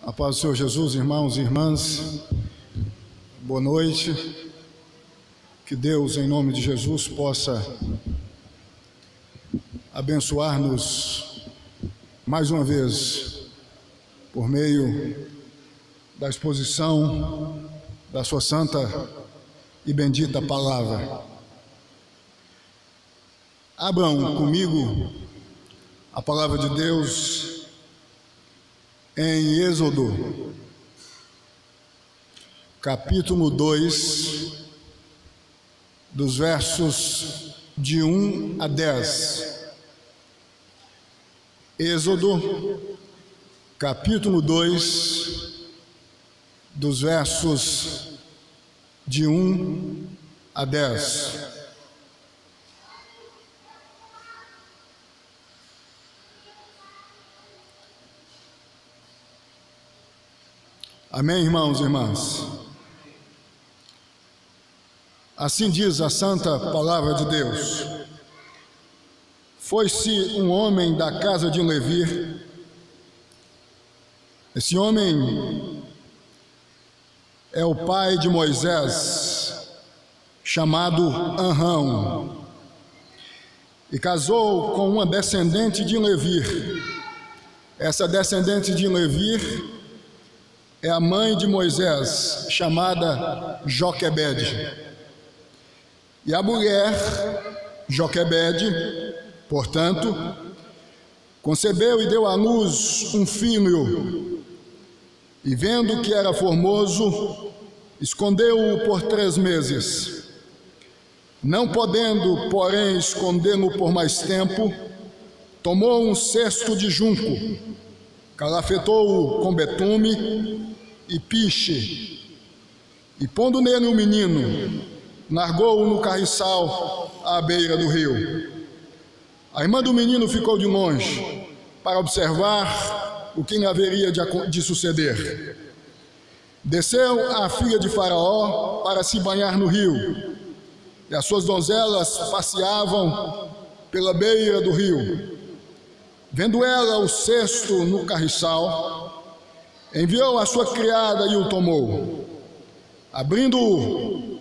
A paz do Senhor Jesus, irmãos e irmãs, boa noite. Que Deus, em nome de Jesus, possa abençoar-nos mais uma vez por meio da exposição da sua santa e bendita palavra. Abram comigo a palavra de Deus em Êxodo, capítulo 2, dos versos de 1 a 10. Êxodo, capítulo 2, dos versos de 1 a 10. Amém, irmãos e irmãs? Assim diz a santa palavra de Deus: Foi-se um homem da casa de Levi. Esse homem é o pai de Moisés, chamado Arão, e casou com uma descendente de Levi. Essa descendente de Levi é a mãe de Moisés, chamada Joquebede. E a mulher, Joquebede, portanto, concebeu e deu à luz um filho. E vendo que era formoso, escondeu-o por 3 meses. Não podendo, porém, escondê-lo por mais tempo, tomou um cesto de junco, calafetou-o com betume e piche, e pondo nele o menino, largou-o no carriçal à beira do rio. A irmã do menino ficou de longe para observar o que lhe haveria de suceder. Desceu a filha de Faraó para se banhar no rio, e as suas donzelas passeavam pela beira do rio. Vendo ela o cesto no carriçal, enviou a sua criada e o tomou. Abrindo-o,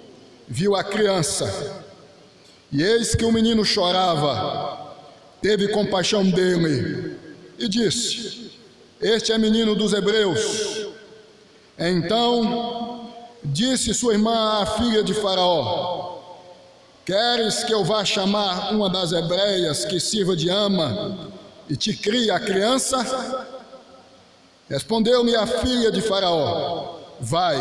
viu a criança, e eis que o menino chorava. Teve compaixão dele e disse: Este é menino dos hebreus. Então disse sua irmã, a filha de Faraó: Queres que eu vá chamar uma das hebreias que sirva de ama e te crie a criança? Respondeu-lhe a filha de Faraó: Vai.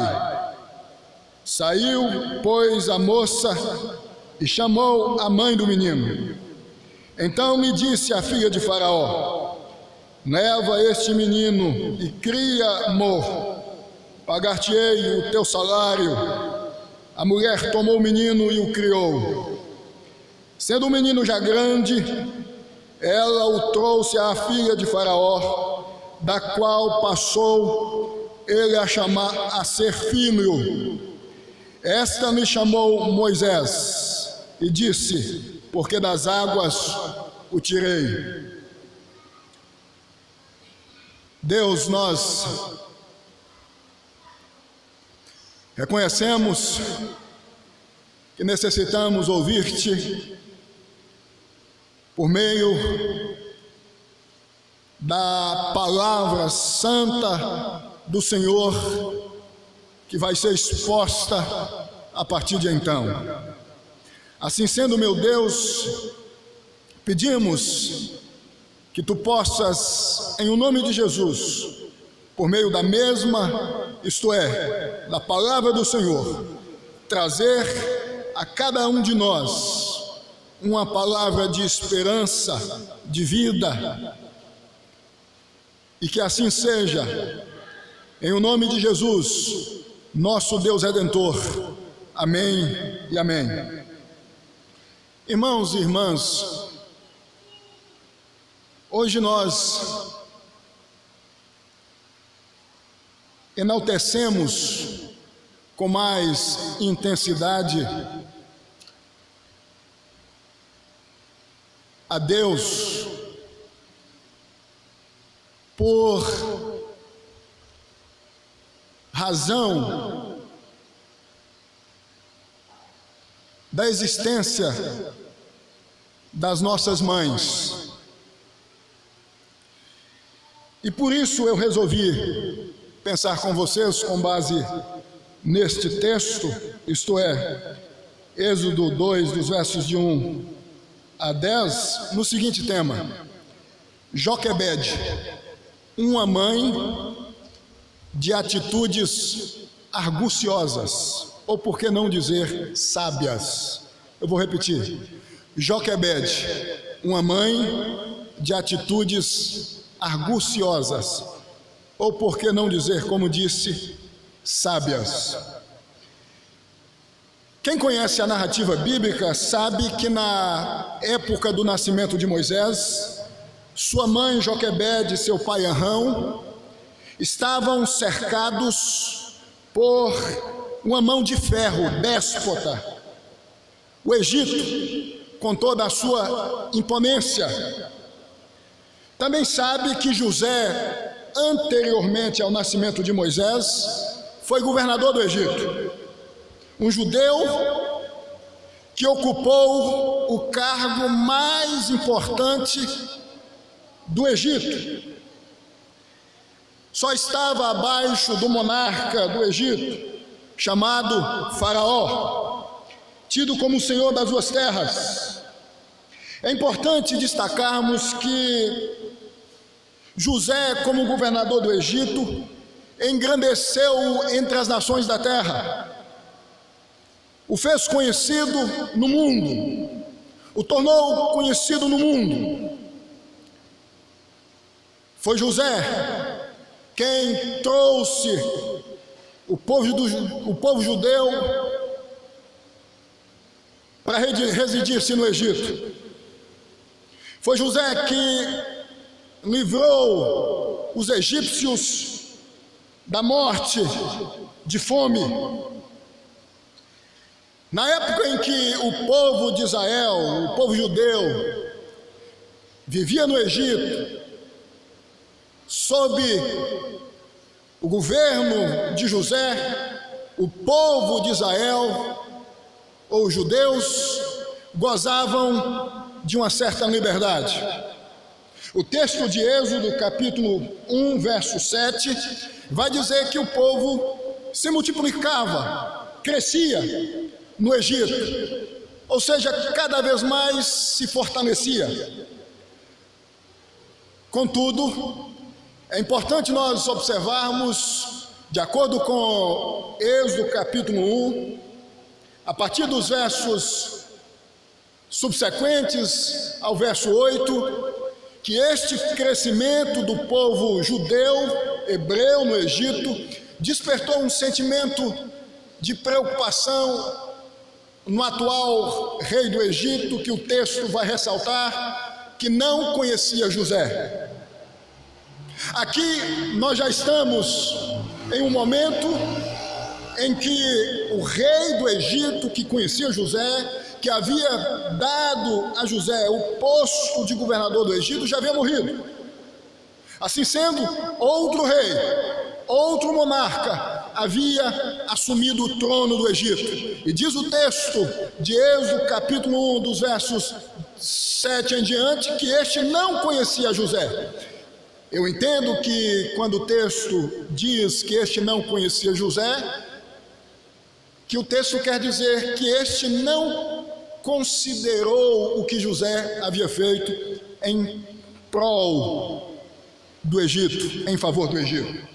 Saiu, pois, a moça e chamou a mãe do menino. Então me disse a filha de Faraó: Leva este menino e cria-mo, pagar-te-ei o teu salário. A mulher tomou o menino e o criou. Sendo o menino já grande, ela o trouxe à filha de Faraó, da qual passou ele a chamar a ser filho. Esta lhe chamou Moisés e disse: Porque das águas o tirei. Deus, nós reconhecemos que necessitamos ouvir-te por meio da palavra santa do Senhor, que vai ser exposta a partir de então. Assim sendo, meu Deus, pedimos que tu possas, em o nome de Jesus, por meio da mesma, isto é, da palavra do Senhor, trazer a cada um de nós uma palavra de esperança, de vida, e que assim seja, em o nome de Jesus, nosso Deus Redentor. Amém e amém. Irmãos e irmãs, hoje nós enaltecemos com mais intensidade a Deus por razão da existência das nossas mães. E por isso eu resolvi pensar com vocês com base neste texto, isto é, Êxodo 2, dos versos de 1 a 10, no seguinte tema: Joquebede, uma mãe de atitudes arguciosas, ou por que não dizer sábias. Eu vou repetir: Joquebede, uma mãe de atitudes arguciosas, ou por que não dizer, como disse, sábias. Quem conhece a narrativa bíblica sabe que na época do nascimento de Moisés, sua mãe Joquebede e seu pai Arão estavam cercados por uma mão de ferro déspota, o Egito, com toda a sua imponência. Também sabe que José, anteriormente ao nascimento de Moisés, foi governador do Egito, um judeu que ocupou o cargo mais importante do Egito. Só estava abaixo do monarca do Egito, chamado Faraó, tido como o senhor das duas terras. É importante destacarmos que José, como governador do Egito, engrandeceu entre as nações da terra, o fez conhecido no mundo, o tornou conhecido no mundo. Foi José quem trouxe o povo judeu para residir-se no Egito. Foi José que livrou os egípcios da morte, de fome. Na época em que o povo de Israel, o povo judeu, vivia no Egito, sob o governo de José, o povo de Israel, ou os judeus, gozavam de uma certa liberdade. O texto de Êxodo, capítulo 1, verso 7, vai dizer que o povo se multiplicava, crescia no Egito, ou seja, cada vez mais se fortalecia. Contudo, é importante nós observarmos, de acordo com Êxodo capítulo 1, a partir dos versos subsequentes ao verso 8, que este crescimento do povo judeu, hebreu no Egito, despertou um sentimento de preocupação no atual rei do Egito, que o texto vai ressaltar, que não conhecia José. Aqui nós já estamos em um momento em que o rei do Egito, que conhecia José, que havia dado a José o posto de governador do Egito, já havia morrido. Assim sendo, outro rei, outro monarca, havia assumido o trono do Egito. E diz o texto de Êxodo, capítulo 1, dos versos 7 em diante, que este não conhecia José. Eu entendo que quando o texto diz que este não conhecia José, que o texto quer dizer que este não considerou o que José havia feito em prol do Egito, em favor do Egito.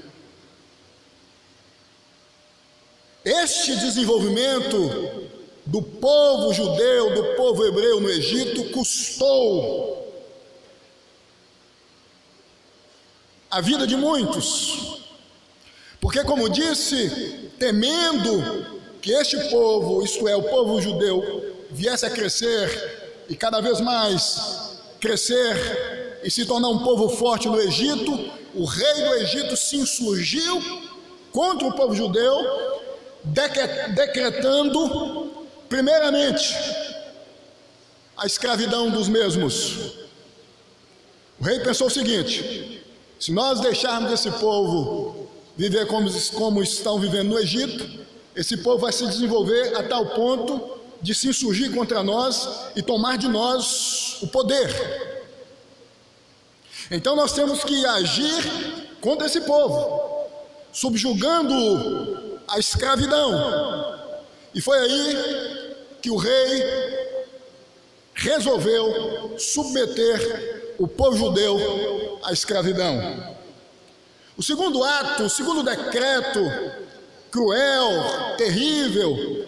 Este desenvolvimento do povo judeu, do povo hebreu no Egito, custou a vida de muitos, porque, como disse, temendo que este povo, isto é, o povo judeu, viesse a crescer e cada vez mais crescer e se tornar um povo forte no Egito, o rei do Egito se insurgiu contra o povo judeu, decretando, primeiramente, a escravidão dos mesmos. O rei pensou o seguinte: se nós deixarmos esse povo viver como estão vivendo no Egito, esse povo vai se desenvolver a tal ponto de se insurgir contra nós e tomar de nós o poder. Então nós temos que agir contra esse povo, subjugando a escravidão. E foi aí que o rei resolveu submeter o povo judeu à escravidão. O segundo ato, o segundo decreto cruel, terrível,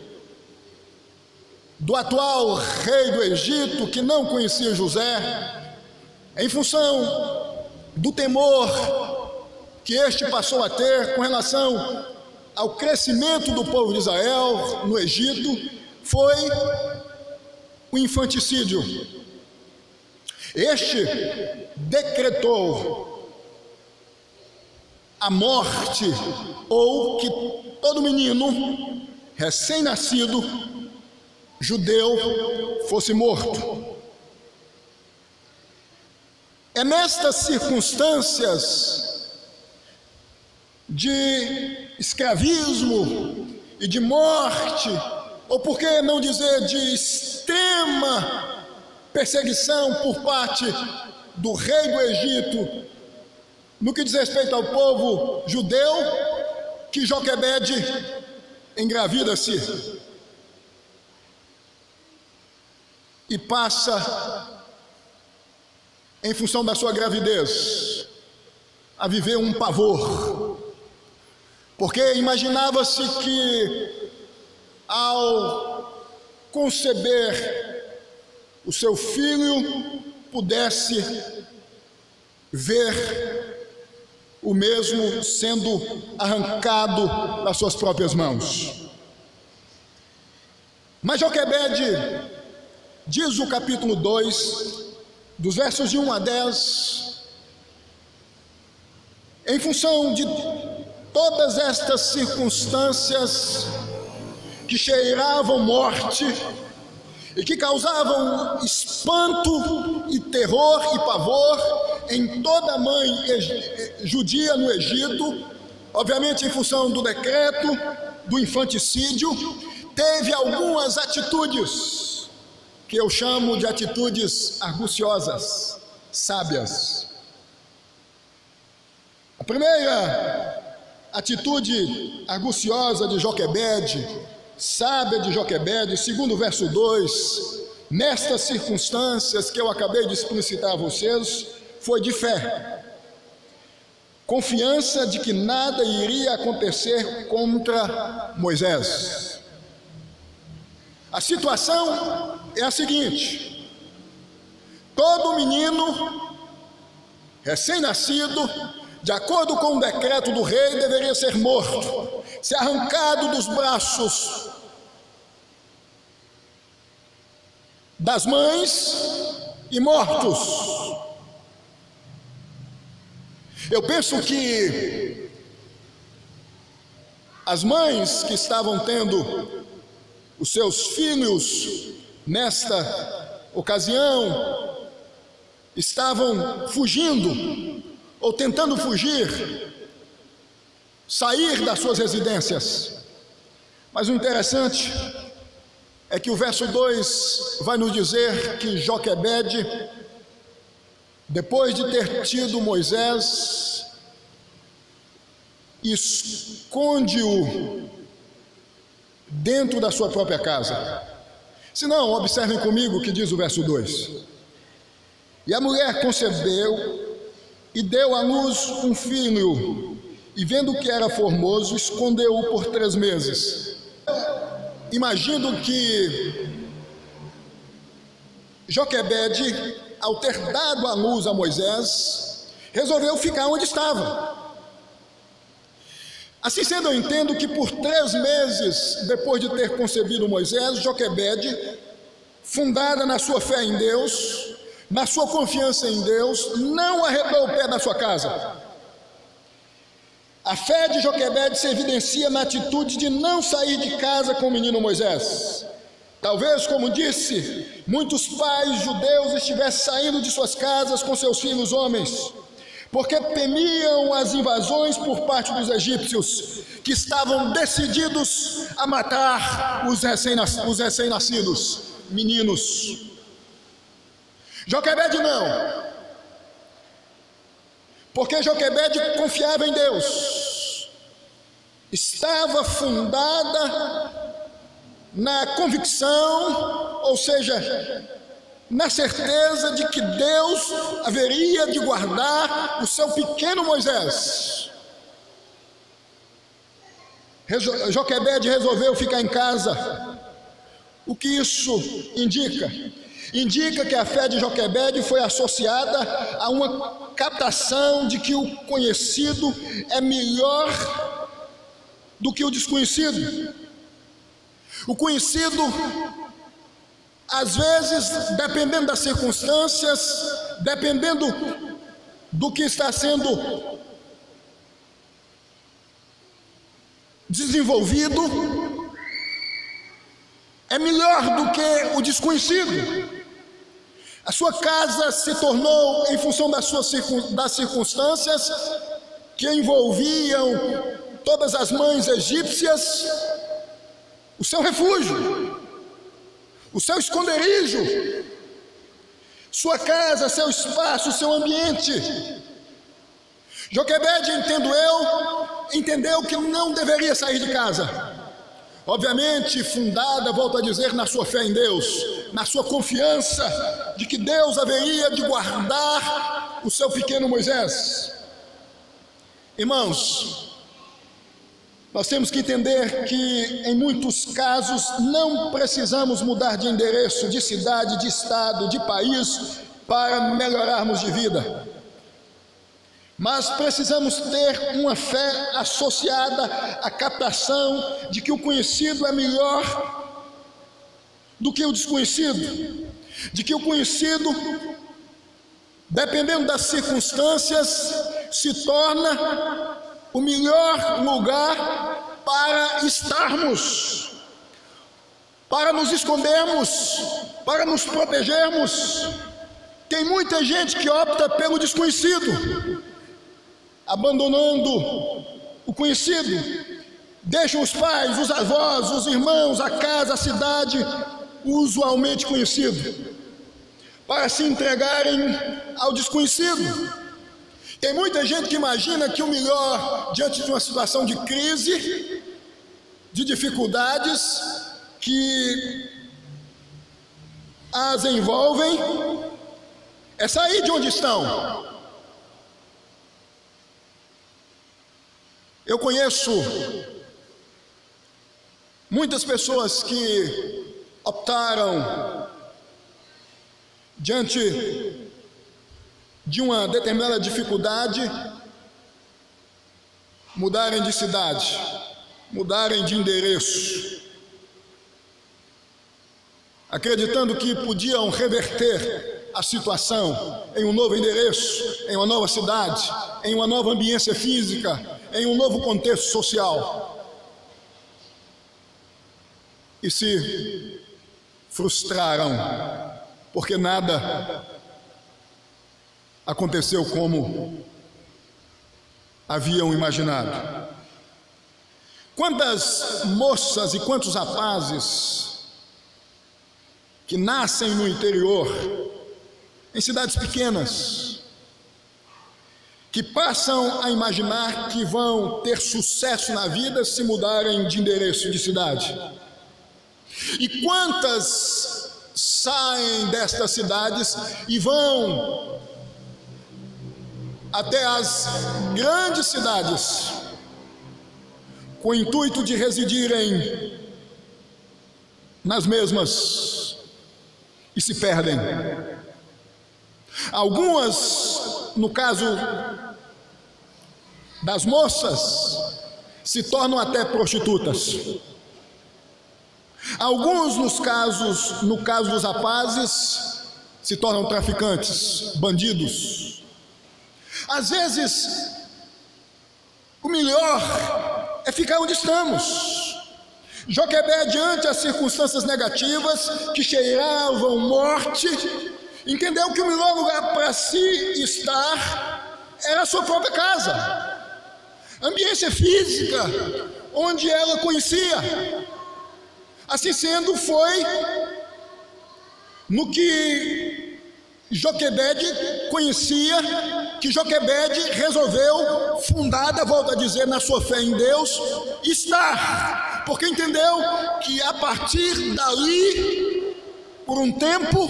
do atual rei do Egito, que não conhecia José, em função do temor que este passou a ter com relação ao crescimento do povo de Israel no Egito, foi o infanticídio. Este decretou a morte, ou que todo menino recém-nascido judeu fosse morto. É nestas circunstâncias de escravismo e de morte, ou por que não dizer de extrema perseguição por parte do rei do Egito, no que diz respeito ao povo judeu, que Joquebede engravida-se e passa, em função da sua gravidez, a viver um pavor, porque imaginava-se que ao conceber o seu filho pudesse ver o mesmo sendo arrancado das suas próprias mãos. Mas Joquebede, diz o capítulo 2, dos versos de 1 a 10, em função de todas estas circunstâncias que cheiravam morte e que causavam espanto e terror e pavor em toda a mãe judia no Egito, obviamente em função do decreto do infanticídio, teve algumas atitudes que eu chamo de atitudes arguciosas, sábias. A primeira atitude arguciosa de Joquebede, sábia de Joquebede, segundo o verso 2, nestas circunstâncias que eu acabei de explicitar a vocês, foi de fé, confiança de que nada iria acontecer contra Moisés. A situação é a seguinte: todo menino recém-nascido, de acordo com o decreto do rei, deveria ser morto, ser arrancado dos braços das mães e mortos. Eu penso que as mães que estavam tendo os seus filhos nesta ocasião estavam fugindo ou tentando fugir, sair das suas residências. Mas o interessante é que o verso 2 vai nos dizer que Joquebede, depois de ter tido Moisés, esconde-o dentro da sua própria casa. Se não, observem comigo o que diz o verso 2. E a mulher concebeu e deu à luz um filho, e vendo que era formoso, escondeu-o por 3 meses. Imagino que Joquebede, ao ter dado à luz a Moisés, resolveu ficar onde estava. Assim sendo, eu entendo que por 3 meses depois de ter concebido Moisés, Joquebede, fundada na sua fé em Deus, na sua confiança em Deus, não arredou o pé da sua casa. A fé de Joquebede se evidencia na atitude de não sair de casa com o menino Moisés. Talvez, como disse, muitos pais judeus estivessem saindo de suas casas com seus filhos homens, porque temiam as invasões por parte dos egípcios, que estavam decididos a matar os recém-nascidos, meninos. Joquebede não, porque Joquebede confiava em Deus, estava fundada na convicção, ou seja, na certeza de que Deus haveria de guardar o seu pequeno Moisés. Joquebede resolveu ficar em casa. O que isso indica? Indica que a fé de Joquebede foi associada a uma captação de que o conhecido é melhor do que o desconhecido. O conhecido, às vezes, dependendo das circunstâncias, dependendo do que está sendo desenvolvido, é melhor do que o desconhecido. A sua casa se tornou, em função das circunstâncias que envolviam todas as mães egípcias, o seu refúgio, o seu esconderijo, sua casa, seu espaço, seu ambiente. Joquebede, entendeu que não deveria sair de casa. Obviamente fundada, volto a dizer, na sua fé em Deus, na sua confiança de que Deus haveria de guardar o seu pequeno Moisés. Irmãos, nós temos que entender que em muitos casos não precisamos mudar de endereço, de cidade, de estado, de país para melhorarmos de vida. Mas precisamos ter uma fé associada à captação de que o conhecido é melhor do que o desconhecido, de que o conhecido, dependendo das circunstâncias, se torna o melhor lugar para estarmos, para nos escondermos, para nos protegermos. Tem muita gente que opta pelo desconhecido, abandonando o conhecido, deixam os pais, os avós, os irmãos, a casa, a cidade, usualmente conhecido, para se entregarem ao desconhecido. Tem muita gente que imagina que o melhor, diante de uma situação de crise, de dificuldades que as envolvem, é sair de onde estão. Eu conheço muitas pessoas que optaram, diante de uma determinada dificuldade, mudarem de cidade, mudarem de endereço, acreditando que podiam reverter a situação em um novo endereço, em uma nova cidade, em uma nova ambiência física, em um novo contexto social, e se frustraram, porque nada aconteceu como haviam imaginado. Quantas moças e quantos rapazes que nascem no interior, em cidades pequenas, que passam a imaginar que vão ter sucesso na vida se mudarem de endereço, de cidade. E quantas saem destas cidades e vão até as grandes cidades, com o intuito de residirem nas mesmas, e se perdem. Algumas, no caso das moças, se tornam até prostitutas. Alguns, no caso dos rapazes, se tornam traficantes, bandidos. Às vezes, o melhor é ficar onde estamos. Joquebede, diante as circunstâncias negativas que cheiravam morte, entendeu que o melhor lugar para si estar era a sua própria casa, ambiência física onde ela conhecia. Assim sendo, foi no que Joquebede conhecia, que Joquebede resolveu, fundada, volto a dizer, na sua fé em Deus, estar, porque entendeu que a partir dali, por um tempo,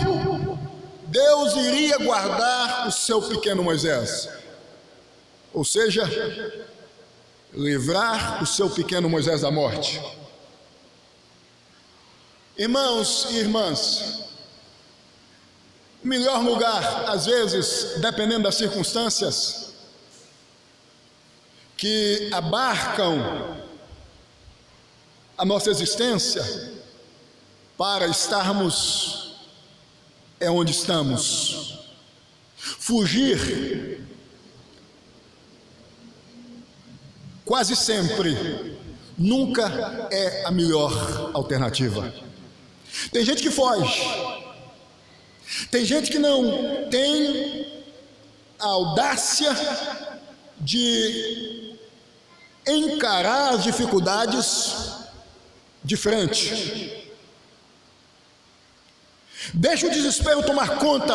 Deus iria guardar o seu pequeno Moisés, ou seja, livrar o seu pequeno Moisés da morte. Irmãos e irmãs, o melhor lugar, às vezes, dependendo das circunstâncias que abarcam a nossa existência, para estarmos é onde estamos. Fugir quase sempre nunca é a melhor alternativa. Tem gente que foge, tem gente que não tem a audácia de encarar as dificuldades de frente. Deixa o desespero tomar conta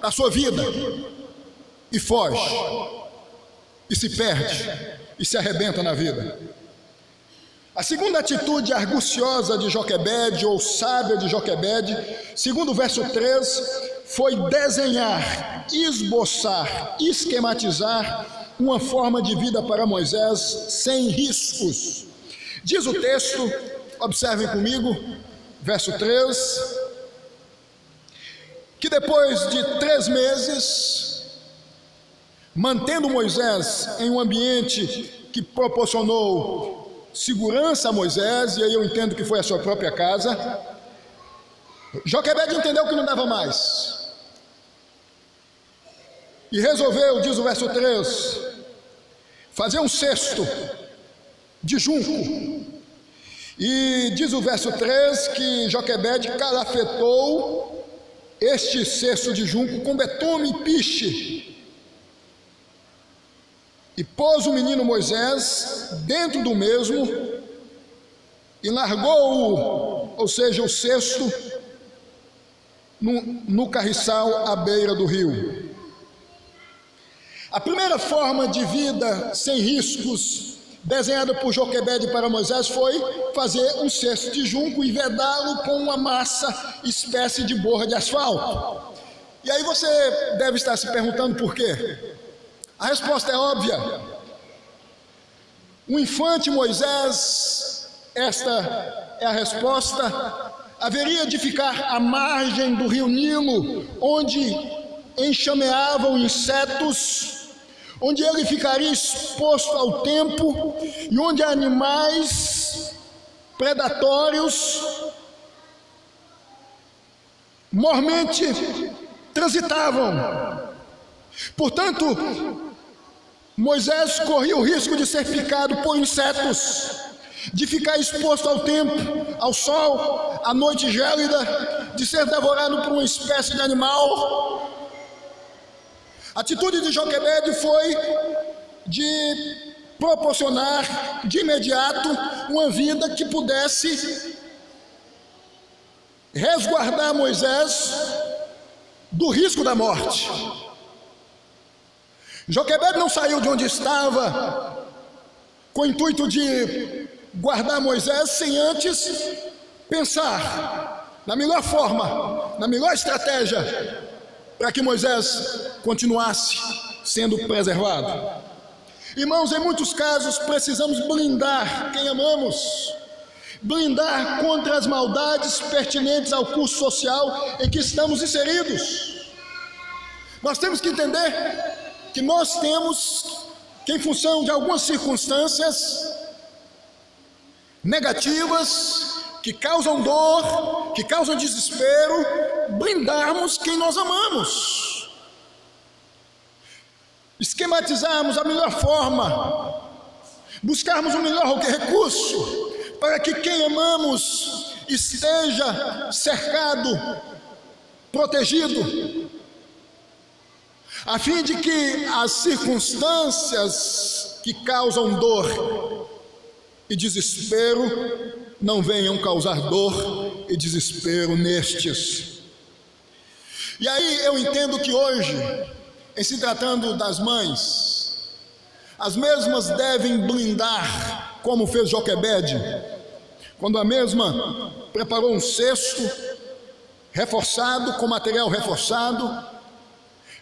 da sua vida e foge, e se perde, e se arrebenta na vida. A segunda atitude arguciosa de Joquebede, ou sábia de Joquebede, segundo o verso 3, foi desenhar, esboçar, esquematizar uma forma de vida para Moisés sem riscos. Diz o texto, observem comigo, verso 3, que depois de 3 meses, mantendo Moisés em um ambiente que proporcionou segurança a Moisés, e aí eu entendo que foi a sua própria casa, Joquebede entendeu que não dava mais, e resolveu, diz o verso 3, fazer um cesto de junco. E diz o verso 3 que Joquebede calafetou este cesto de junco com betume e piche, e pôs o menino Moisés dentro do mesmo e largou-o, ou seja, o cesto, no carriçal à beira do rio. A primeira forma de vida sem riscos desenhada por Joquebede para Moisés foi fazer um cesto de junco e vedá-lo com uma massa, espécie de borra de asfalto. E aí você deve estar se perguntando por quê? A resposta é óbvia. O infante Moisés, esta é a resposta, haveria de ficar à margem do rio Nilo, onde enxameavam insetos, onde ele ficaria exposto ao tempo e onde animais predatórios mormente transitavam. Portanto, Moisés corria o risco de ser picado por insetos, de ficar exposto ao tempo, ao sol, à noite gélida, de ser devorado por uma espécie de animal. A atitude de Joquebede foi de proporcionar de imediato uma vida que pudesse resguardar Moisés do risco da morte. Joquebede não saiu de onde estava com o intuito de guardar Moisés sem antes pensar na melhor forma, na melhor estratégia para que Moisés continuasse sendo preservado. Irmãos, em muitos casos precisamos blindar quem amamos, blindar contra as maldades pertinentes ao curso social em que estamos inseridos. Nós temos que entender que nós temos que, em função de algumas circunstâncias negativas, que causam dor, que causam desespero, blindarmos quem nós amamos, esquematizarmos a melhor forma, buscarmos o melhor recurso para que quem amamos esteja cercado, protegido. a fim de que as circunstâncias que causam dor e desespero não venham causar dor e desespero nestes. E aí eu entendo que hoje, em se tratando das mães, as mesmas devem blindar, como fez Joquebede, quando a mesma preparou um cesto reforçado, com material reforçado,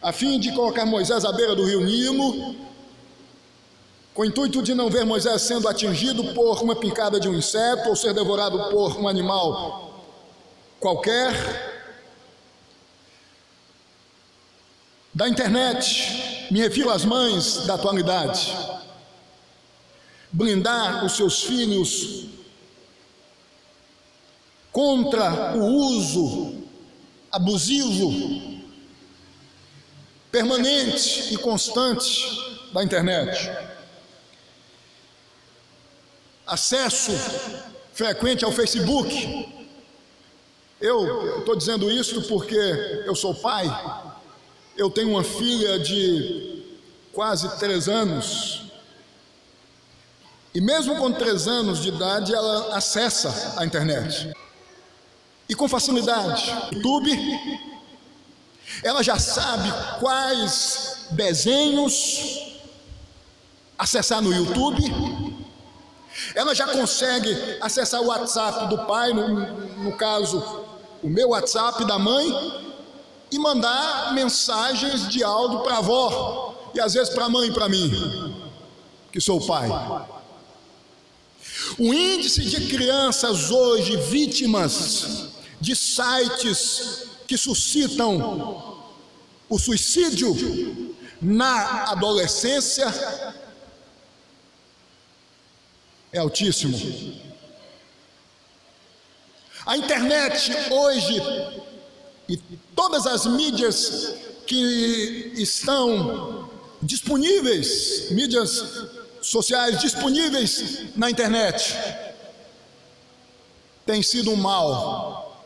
a fim de colocar Moisés à beira do rio Nilo, com o intuito de não ver Moisés sendo atingido por uma picada de um inseto ou ser devorado por um animal qualquer. Da internet, me refiro às mães da atualidade, blindar os seus filhos contra o uso abusivo, permanente e constante da internet. Acesso frequente ao Facebook. Eu estou dizendo isso porque eu sou pai, eu tenho uma filha de quase 3 anos, e mesmo com 3 anos de idade ela acessa a internet, e com facilidade. YouTube, ela já sabe quais desenhos acessar no YouTube, ela já consegue acessar o WhatsApp do pai, no caso, o meu WhatsApp da mãe, e mandar mensagens de áudio para a avó, e às vezes para a mãe e para mim, que sou o pai. O índice de crianças hoje vítimas de sites que suscitam o suicídio na adolescência é altíssimo. A internet hoje e todas as mídias que estão disponíveis, mídias sociais disponíveis na internet, tem sido um mal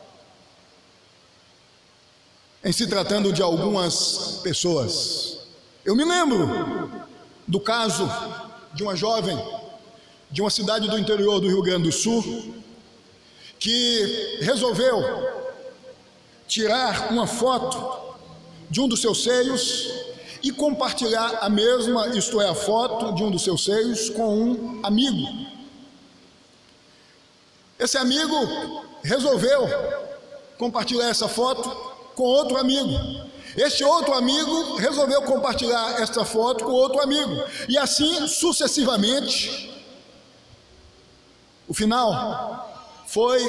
em se tratando de algumas pessoas. Eu me lembro do caso de uma jovem de uma cidade do interior do Rio Grande do Sul que resolveu tirar uma foto de um dos seus seios e compartilhar a mesma, isto é, a foto de um dos seus seios, com um amigo. Esse amigo resolveu compartilhar essa foto com outro amigo. Este outro amigo resolveu compartilhar essa foto com outro amigo. E assim sucessivamente. O final foi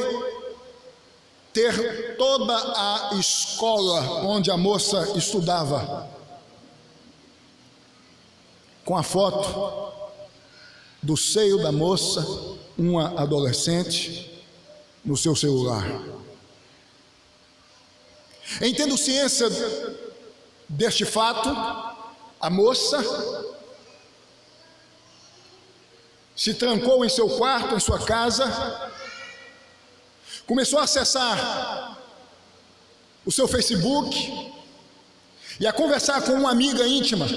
ter toda a escola onde a moça estudava com a foto do seio da moça, uma adolescente, no seu celular. Em tendo ciência deste fato, a moça se trancou em seu quarto, em sua casa, começou a acessar o seu Facebook e a conversar com uma amiga íntima.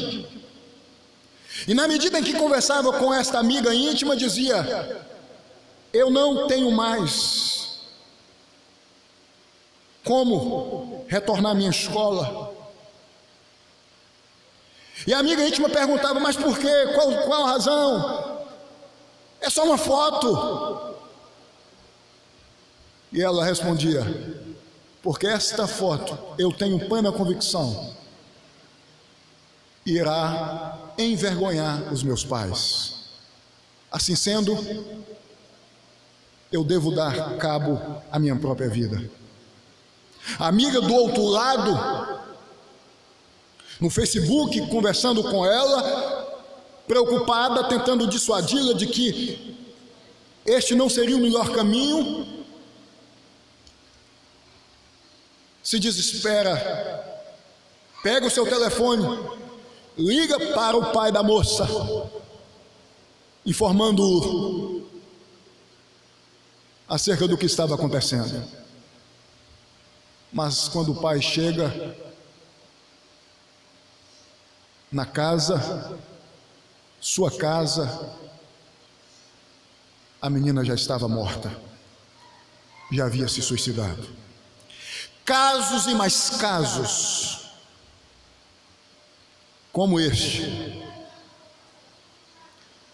E na medida em que conversava com esta amiga íntima, dizia: eu não tenho mais como retornar à minha escola. E a amiga íntima perguntava: mas por quê? Qual a razão? É só uma foto. E ela respondia: porque esta foto, eu tenho plena convicção, irá envergonhar os meus pais. Assim sendo, eu devo dar cabo à minha própria vida. A amiga do outro lado, no Facebook, conversando com ela, preocupada, tentando dissuadi-la de que este não seria o melhor caminho, se desespera, pega o seu telefone, liga para o pai da moça, informando-o acerca do que estava acontecendo. Mas quando o pai chega, na casa, sua casa, a menina já estava morta, já havia se suicidado. Casos e mais casos como este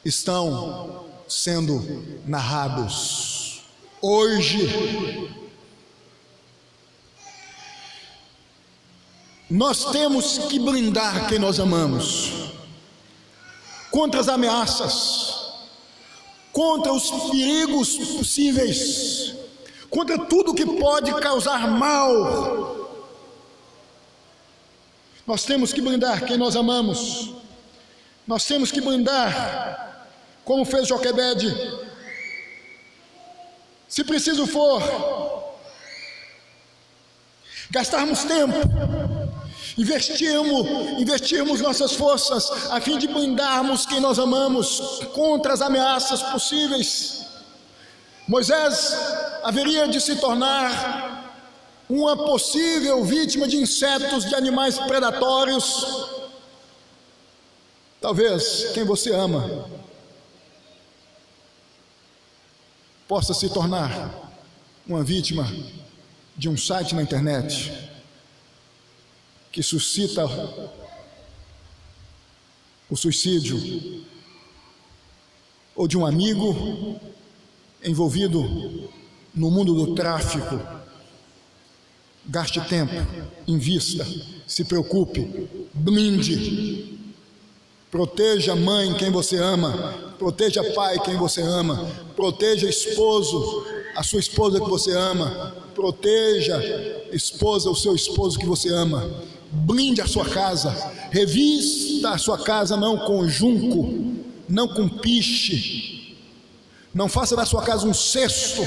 estão sendo narrados hoje. Nós temos que blindar quem nós amamos contra as ameaças, contra os perigos possíveis, contra tudo que pode causar mal. Nós temos que blindar quem nós amamos. Nós temos que blindar, como fez Joquebede. Se preciso for, gastarmos tempo, investirmos nossas forças a fim de blindarmos quem nós amamos contra as ameaças possíveis. Moisés haveria de se tornar uma possível vítima de insetos, de animais predatórios. Talvez quem você ama possa se tornar uma vítima de um site na internet que suscita o suicídio, ou de um amigo envolvido no mundo do tráfico. Gaste tempo, invista, se preocupe, blinde, proteja mãe quem você ama, proteja pai quem você ama, proteja esposo, a sua esposa que você ama, proteja esposa, o seu esposo que você ama. Blinde a sua casa, revista a sua casa não com junco, não com piche, não faça da sua casa um cesto,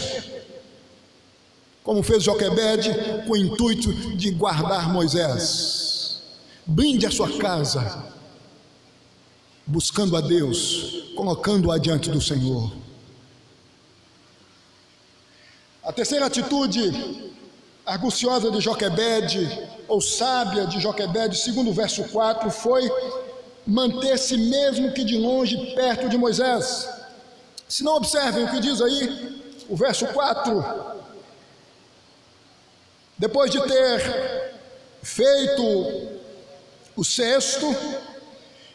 como fez Joquebede com o intuito de guardar Moisés. Blinde a sua casa, buscando a Deus, colocando-a diante do Senhor. A terceira atitude arguciosa de Joquebede, ou sábia de Joquebede, segundo o verso 4, foi manter-se mesmo que de longe perto de Moisés. Se não observem o que diz aí o verso 4: depois de ter feito o cesto,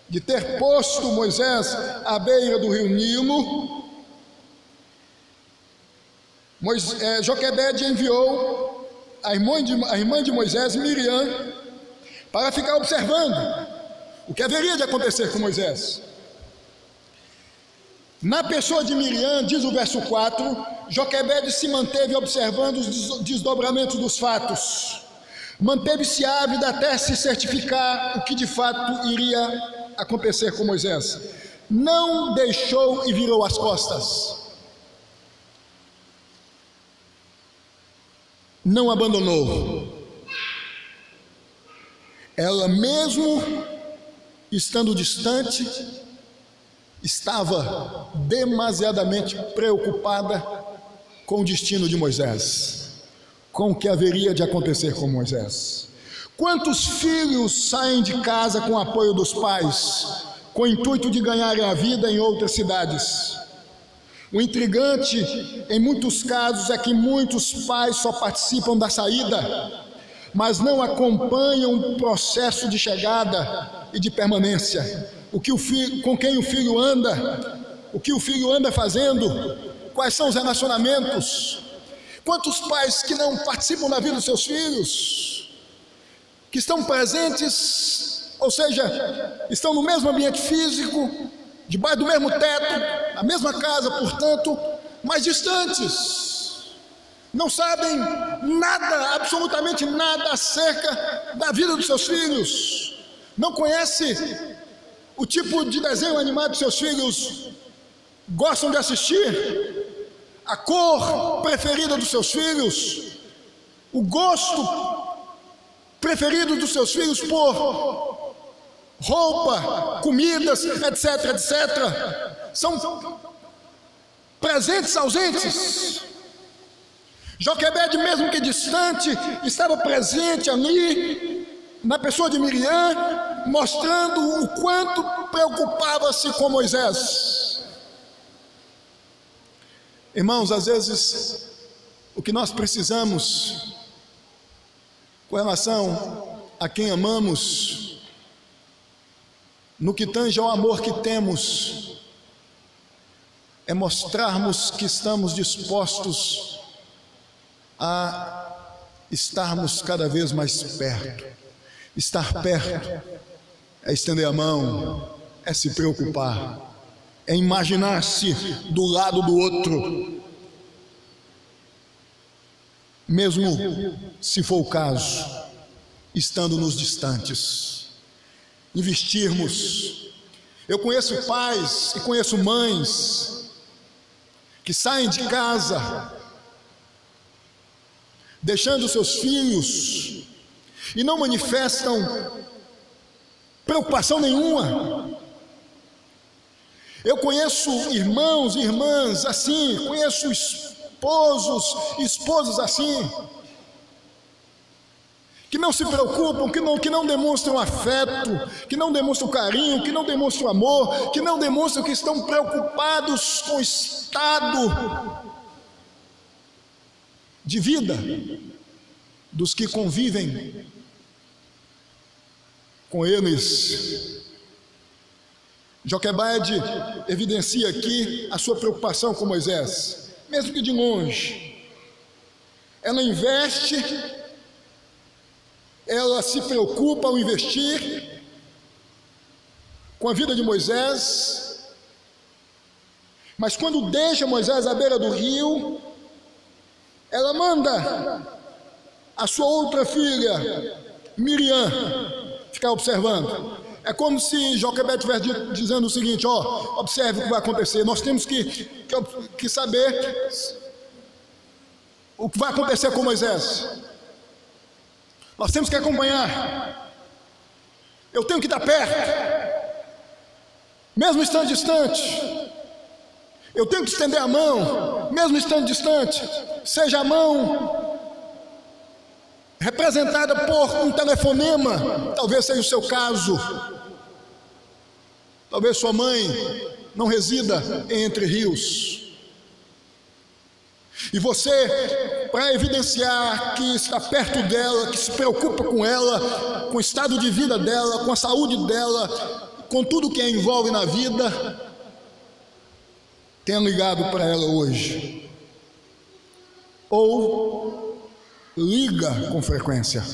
de ter posto Moisés à beira do rio Nilo, Joquebede enviou a irmã de Moisés, Miriam, para ficar observando o que haveria de acontecer com Moisés. Na pessoa de Miriam, diz o verso 4, Joquebede se manteve observando os desdobramentos dos fatos. Manteve-se ávida até se certificar o que de fato iria acontecer com Moisés. Não deixou e virou as costas. Não abandonou. Ela, mesmo estando distante, estava demasiadamente preocupada com o destino de Moisés, com o que haveria de acontecer com Moisés. Quantos filhos saem de casa com o apoio dos pais, com o intuito de ganharem a vida em outras cidades? O intrigante, em muitos casos, é que muitos pais só participam da saída, mas não acompanham o processo de chegada e de permanência. Com quem o filho anda, o que o filho anda fazendo, quais são os relacionamentos. Quantos pais que não participam da vida dos seus filhos, que estão presentes, ou seja, estão no mesmo ambiente físico, debaixo do mesmo teto, na mesma casa, portanto, mas distantes, não sabem nada, absolutamente nada acerca da vida dos seus filhos, não conhecem o tipo de desenho animado que seus filhos gostam de assistir, a cor preferida dos seus filhos, o gosto preferido dos seus filhos por roupa, comidas, etc, etc. São presentes ausentes. Joquebede, mesmo que distante, estava presente ali, na pessoa de Miriam, mostrando o quanto preocupava-se com Moisés. Irmãos, às vezes o que nós precisamos com relação a quem amamos, no que tange ao amor que temos, é mostrarmos que estamos dispostos a estarmos cada vez mais perto. Estar perto é estender a mão, é se preocupar, é imaginar-se do lado do outro, mesmo se for o caso, estando nos distantes. Investirmos. Eu conheço pais e conheço mães que saem de casa deixando seus filhos e não manifestam preocupação nenhuma. Eu conheço irmãos e irmãs assim, conheço esposos e esposas assim, que não se preocupam, que não demonstram afeto, que não demonstram carinho, que não demonstram amor, que não demonstram que estão preocupados com o estado de vida dos que convivem com eles. Joquebede evidencia aqui a sua preocupação com Moisés, mesmo que de longe. Ela investe, ela se preocupa ao investir com a vida de Moisés, mas quando deixa Moisés à beira do rio, ela manda a sua outra filha, Miriam, ficar observando. É como se Joquebede estivesse dizendo o seguinte: ó, observe o que vai acontecer. Nós temos que saber o que vai acontecer com Moisés. Nós temos que acompanhar. Eu tenho que estar perto, mesmo estando distante. Eu tenho que estender a mão, mesmo estando distante. Seja a mão representada por um telefonema, talvez seja o seu caso. Talvez sua mãe não resida entre rios. E você, para evidenciar que está perto dela, que se preocupa com ela, com o estado de vida dela, com a saúde dela, com tudo que a envolve na vida, tenha ligado para ela hoje. Ou liga com frequência.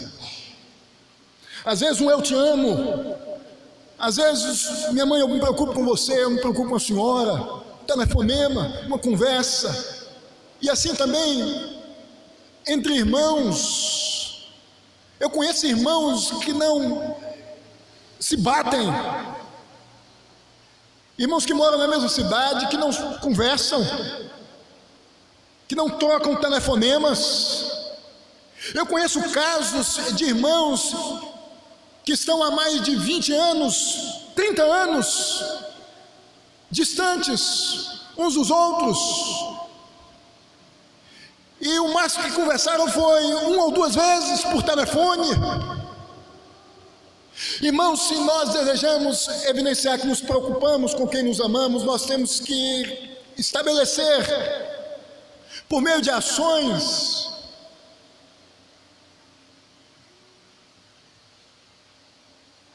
Às vezes um eu te amo, às vezes minha mãe, eu me preocupo com você, eu me preocupo com a senhora, um telefonema, uma conversa. E assim também entre irmãos. Eu conheço irmãos que não se batem, irmãos que moram na mesma cidade, que não conversam, que não trocam telefonemas. Eu conheço casos de irmãos que estão há mais de 20 anos, 30 anos, distantes uns dos outros, e o máximo que conversaram foi 1 ou 2 vezes por telefone. Irmãos, se nós desejamos evidenciar que nos preocupamos com quem nos amamos, nós temos que estabelecer, por meio de ações,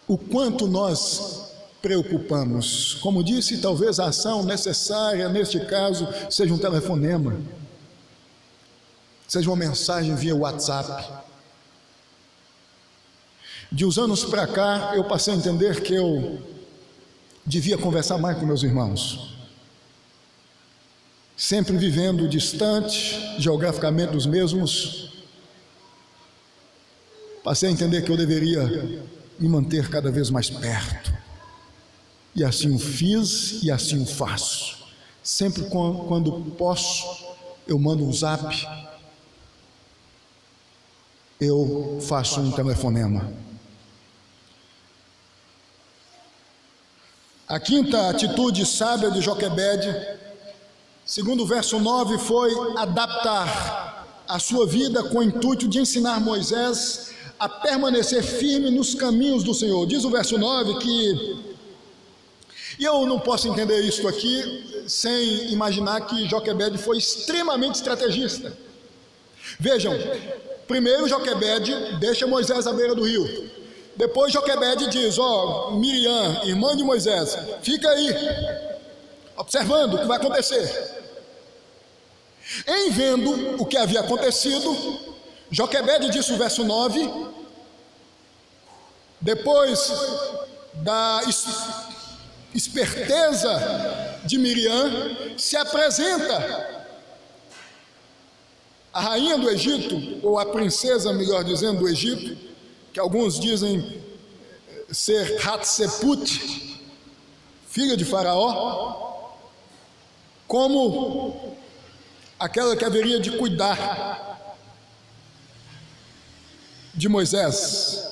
o quanto nós preocupamos. Como disse, talvez a ação necessária neste caso seja um telefonema, seja uma mensagem via WhatsApp. De uns anos para cá, eu passei a entender que eu devia conversar mais com meus irmãos, sempre vivendo distante geograficamente dos mesmos. Passei a entender que eu deveria me manter cada vez mais perto, e assim o fiz e assim o faço. Sempre quando posso, eu mando um zap, eu faço um telefonema. A quinta atitude sábia de Joquebede, segundo o verso 9, foi adaptar a sua vida com o intuito de ensinar Moisés a permanecer firme nos caminhos do Senhor. Diz o verso 9 que, e eu não posso entender isso aqui sem imaginar que Joquebede foi extremamente estrategista. Vejam, primeiro Joquebede deixa Moisés à beira do rio. Depois Joquebede diz: ó, Miriam, irmã de Moisés, fica aí, observando o que vai acontecer. Em vendo o que havia acontecido, Joquebede disse o verso 9, depois da esperteza de Miriam, se apresenta a rainha do Egito, ou a princesa, melhor dizendo, do Egito, que alguns dizem ser Hatseput, filha de Faraó, como aquela que haveria de cuidar de Moisés.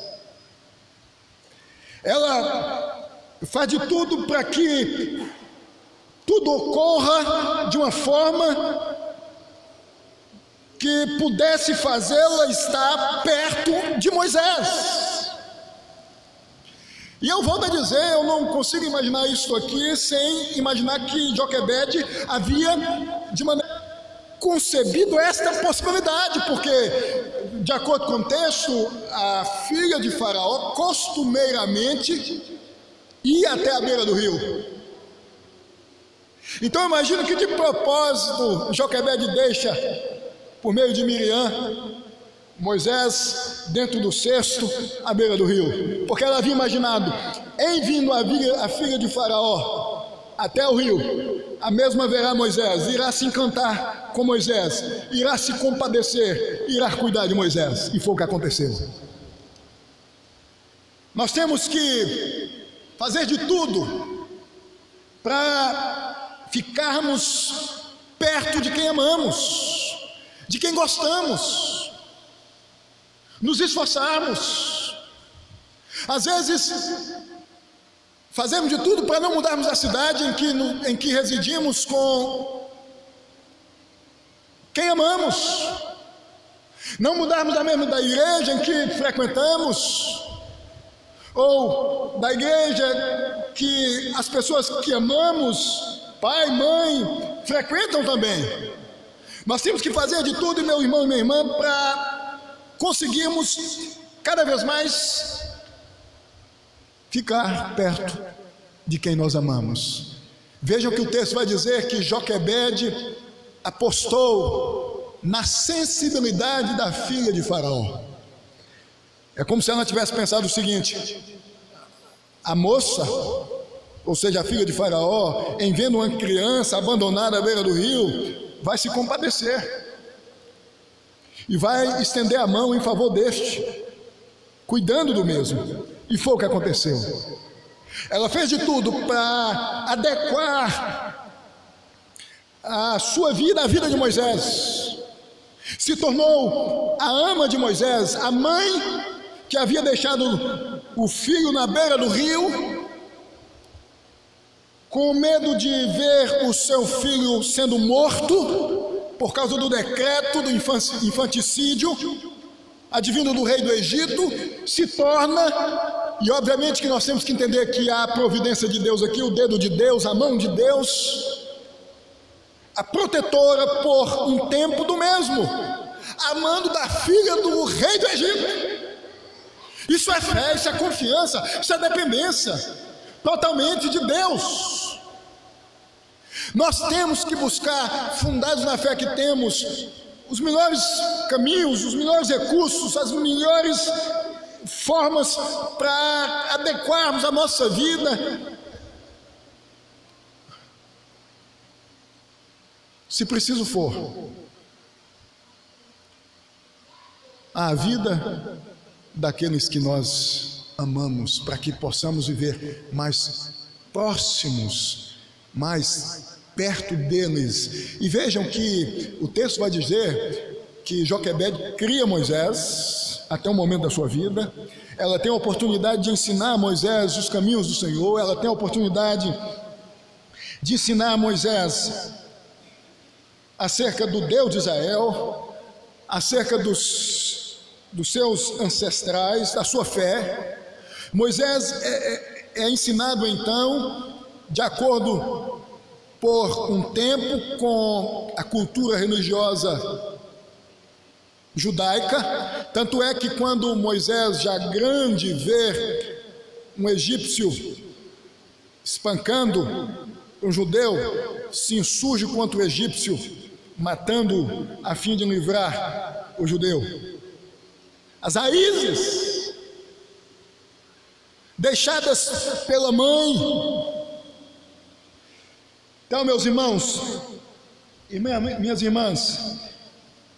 Ela faz de tudo para que tudo ocorra de uma forma que pudesse fazê-la estar perto de Moisés. E eu volto a dizer, eu não consigo imaginar isso aqui sem imaginar que Joquebede havia de maneira concebido esta possibilidade, porque, de acordo com o texto, a filha de Faraó costumeiramente ia até a beira do rio. Então eu imagino que de propósito Joquebede deixa, por meio de Miriam, Moisés dentro do cesto à beira do rio, porque ela havia imaginado, em vindo a filha de Faraó até o rio, a mesma verá Moisés, irá se encantar com Moisés, irá se compadecer, irá cuidar de Moisés. E foi o que aconteceu. Nós temos que fazer de tudo para ficarmos perto de quem amamos, de quem gostamos, nos esforçarmos. Às vezes fazemos de tudo para não mudarmos a cidade em que residimos com quem amamos, não mudarmos mesmo da igreja em que frequentamos, ou da igreja que as pessoas que amamos, pai, mãe, frequentam também. Nós temos que fazer de tudo, meu irmão e minha irmã, para conseguirmos cada vez mais ficar perto de quem nós amamos. Vejam que o texto vai dizer que Joquebede apostou na sensibilidade da filha de Faraó. É como se ela tivesse pensado o seguinte: a moça, ou seja, a filha de Faraó, em vendo uma criança abandonada à beira do rio, vai se compadecer e vai estender a mão em favor deste, cuidando do mesmo. E foi o que aconteceu. Ela fez de tudo para adequar a sua vida à vida de Moisés. Se tornou a ama de Moisés, a mãe que havia deixado o filho na beira do rio, com medo de ver o seu filho sendo morto por causa do decreto do infanticídio advindo do rei do Egito, se torna, e obviamente que nós temos que entender que há a providência de Deus aqui, o dedo de Deus, a mão de Deus, a protetora por um tempo do mesmo, amando da filha do rei do Egito. Isso é fé, isso é confiança, isso é dependência totalmente de Deus. Nós temos que buscar, fundados na fé que temos, os melhores caminhos, os melhores recursos, as melhores formas para adequarmos a nossa vida, se preciso for, à vida daqueles que nós amamos, para que possamos viver mais próximos, mais perto deles. E vejam que o texto vai dizer que Joquebede cria Moisés até o momento da sua vida. Ela tem a oportunidade de ensinar a Moisés os caminhos do Senhor, ela tem a oportunidade de ensinar a Moisés acerca do Deus de Israel, acerca dos seus ancestrais, da sua fé. Moisés é ensinado então, de acordo por um tempo com a cultura religiosa judaica. Tanto é que quando Moisés, já grande, vê um egípcio espancando um judeu, se insurge contra o egípcio, matando-o a fim de livrar o judeu. As raízes deixadas pela mãe. Então, meus irmãos e minhas irmãs,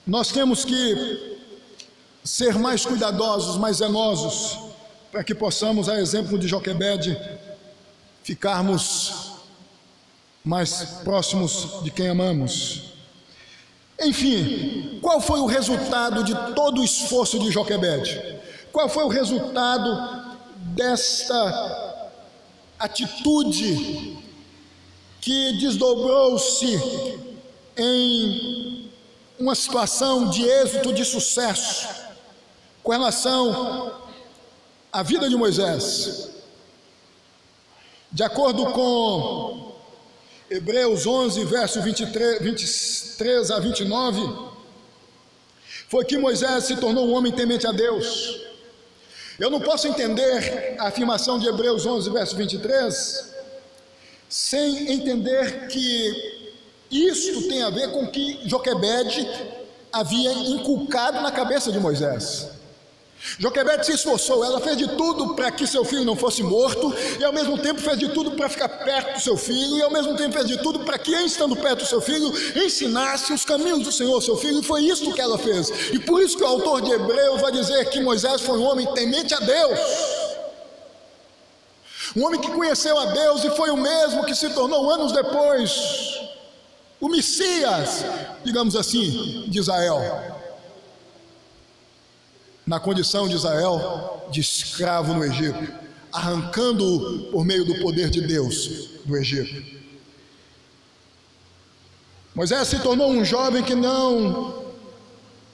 nós temos que ser mais cuidadosos, mais zelosos, para que possamos, a exemplo de Joquebede, ficarmos mais próximos de quem amamos. Enfim, qual foi o resultado de todo o esforço de Joquebede? Qual foi o resultado desta atitude que desdobrou-se em uma situação de êxito, de sucesso, com relação à vida de Moisés? De acordo com Hebreus 11, verso 23 a 29, foi que Moisés se tornou um homem temente a Deus. Eu não posso entender a afirmação de Hebreus 11, verso 23, sem entender que isto tem a ver com o que Joquebede havia inculcado na cabeça de Moisés. Joquebede se esforçou, ela fez de tudo para que seu filho não fosse morto, e ao mesmo tempo fez de tudo para ficar perto do seu filho, e ao mesmo tempo fez de tudo para que, estando perto do seu filho, ensinasse os caminhos do Senhor ao seu filho. E foi isso que ela fez, e por isso que o autor de Hebreus vai dizer que Moisés foi um homem temente a Deus, um homem que conheceu a Deus, e foi o mesmo que se tornou anos depois o Messias, digamos assim, de Israel, na condição de Israel de escravo no Egito, arrancando-o por meio do poder de Deus do Egito. Moisés se tornou um jovem que não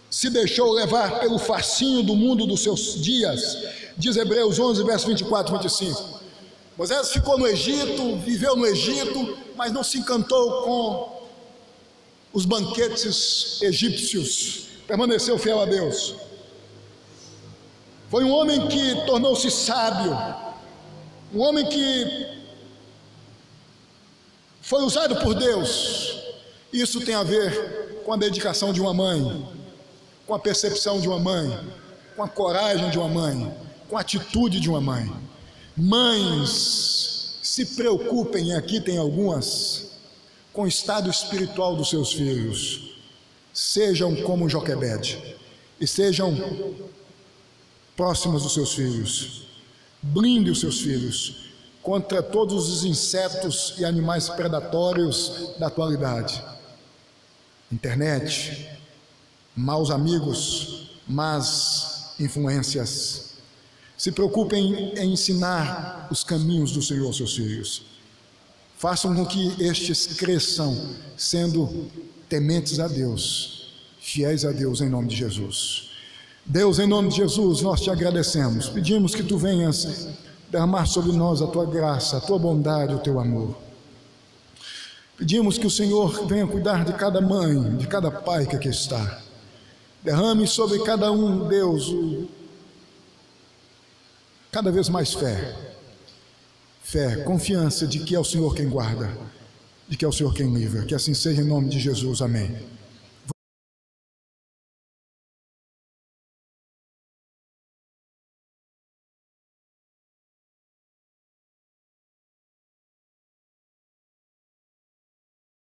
se deixou levar pelo fascínio do mundo dos seus dias, diz Hebreus 11, verso 24 e 25. Moisés ficou no Egito, viveu no Egito, mas não se encantou com os banquetes egípcios, permaneceu fiel a Deus. Foi um homem que tornou-se sábio, um homem que foi usado por Deus. Isso tem a ver com a dedicação de uma mãe, com a percepção de uma mãe, com a coragem de uma mãe, com a atitude de uma mãe. Mães, se preocupem, e aqui tem algumas, com o estado espiritual dos seus filhos. Sejam como Joquebede e sejam próximos dos seus filhos. Blinde os seus filhos contra todos os insetos e animais predatórios da atualidade. Internet, maus amigos, más influências. Se preocupem em ensinar os caminhos do Senhor aos seus filhos. Façam com que estes cresçam sendo tementes a Deus, fiéis a Deus, em nome de Jesus. Deus, em nome de Jesus, nós te agradecemos. Pedimos que tu venhas derramar sobre nós a tua graça, a tua bondade, o teu amor. Pedimos que o Senhor venha cuidar de cada mãe, de cada pai que aqui está. Derrame sobre cada um, Deus, cada vez mais fé, confiança de que é o Senhor quem guarda, de que é o Senhor quem livra. Que assim seja, em nome de Jesus, amém.